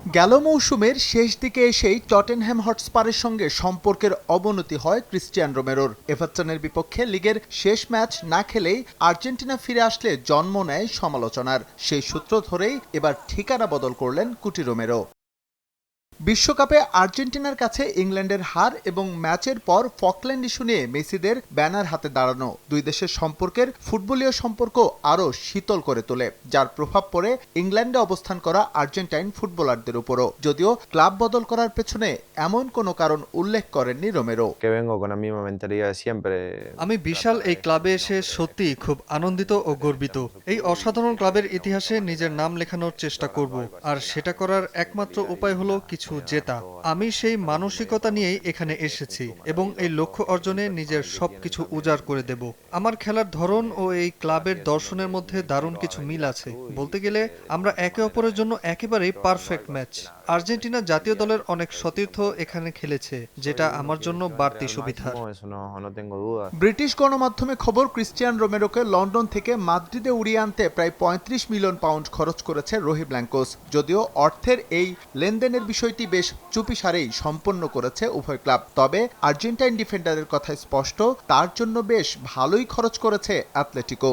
গেল মৌসুমের শেষ দিকে এসেই টটেনহ্যাম হটস্পারের সঙ্গে সম্পর্কের অবনতি হয় ক্রিস্টিয়ান রোমেরোর। এভারটনের বিপক্ষে লিগের শেষ ম্যাচ না খেলেই আর্জেন্টিনা ফিরে আসলে জন্ম নেয় সমালোচনার। সেই সূত্র ধরেই এবার ঠিকানা বদল করলেন কুটি রোমেরো। বিশ্বকাপে আর্জেন্টিনার কাছে ইংল্যান্ডের হার এবং ম্যাচের পর ফকল্যান্ড ইস্যু নিয়ে মেসিদের ব্যানার হাতে দাঁড়ানো দুই দেশের সম্পর্কের ফুটবলীয় সম্পর্ক আরও শীতল করে তোলে, যার প্রভাব পড়ে ইংল্যান্ডে অবস্থান করা আর্জেন্টাইন ফুটবলারদের উপরও। যদিও ক্লাব বদল করার পেছনে এমন কোনো কারণ উল্লেখ করেননি রোমেরো। আমি বিশাল এই ক্লাবে এসে সত্যিই খুব আনন্দিত ও গর্বিত। এই অসাধারণ ক্লাবের ইতিহাসে নিজের নাম লেখানোর চেষ্টা করব, আর সেটা করার একমাত্র উপায় হলো কিছু জেতা। আমি সেই মানসিকতা নিয়েই এখানে এসেছি এবং এই লক্ষ্য অর্জনে নিজের সবকিছু উজাড় করে দেব। আমার খেলার ধরন ও এই ক্লাবের দর্শনের মধ্যে দারুণ কিছু মিল আছে। বলতে গেলে আমরা একে অপরের জন্য একেবারেই পারফেক্ট ম্যাচ। আর্জেন্টিনা জাতীয় দলের অনেক সতীর্থ এখানে খেলেছে, যেটা আমার জন্য বাড়তি সুবিধা। ব্রিটিশ গণমাধ্যমে খবর, ক্রিস্টিয়ান রোমেরোকে লন্ডন থেকে মাদ্রিদে উড়িয়ে আনতে প্রায় ৩৫ মিলিয়ন পাউন্ড খরচ করেছে রোহি ব্ল্যাঙ্কোস। যদিও অর্থের এই লেনদেনের বিষয়টি বেশ চুপিসারেই সম্পন্ন করেছে উভয় ক্লাব। তবে আর্জেন্টাইন ডিফেন্ডারের কথা স্পষ্ট, তার জন্য বেশ ভালোই খরচ করেছে অ্যাটলেটিকো।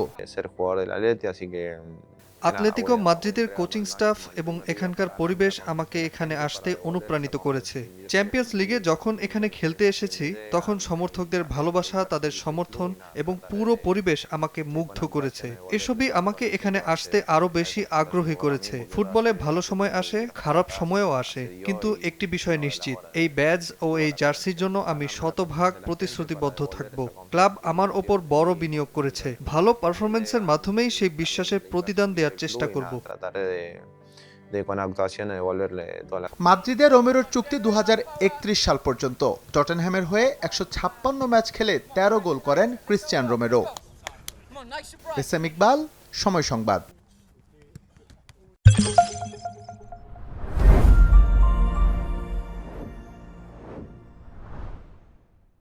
আতলেতিকো মাদ্রিদের কোচিং স্টাফ এবং এখানকার পরিবেশ আমাকে এখানে আসতে অনুপ্রাণিত করেছে। চ্যাম্পিয়ন্স লিগে যখন এখানে খেলতে এসেছি, তখন সমর্থকদের ভালোবাসা, তাদের সমর্থন এবং পুরো পরিবেশ আমাকে মুগ্ধ করেছে। এসবই আমাকে এখানে আসতে আরো বেশি আগ্রহী করেছে। ফুটবলে ভালো সময় আসে, খারাপ সময়ও আসে, কিন্তু একটি বিষয় নিশ্চিত, এই ব্যাজ ও এই জার্সির জন্য আমি শতভাগ প্রতিশ্রুতিবদ্ধ থাকব। ক্লাব আমার ওপর বড় বিনিয়োগ করেছে, ভালো পারফরমেন্সের মাধ্যমেই সেই বিশ্বাসের প্রতিদান দেওয়ার চেষ্টা করব। মাদ্রিদে রোমেরোর চুক্তি 2031 সাল পর্যন্ত। টটেনহ্যামের হয়ে 156 ম্যাচ খেলে 13 গোল করেন Cristian Romero. S M Iqbal, Somoy সংবাদ।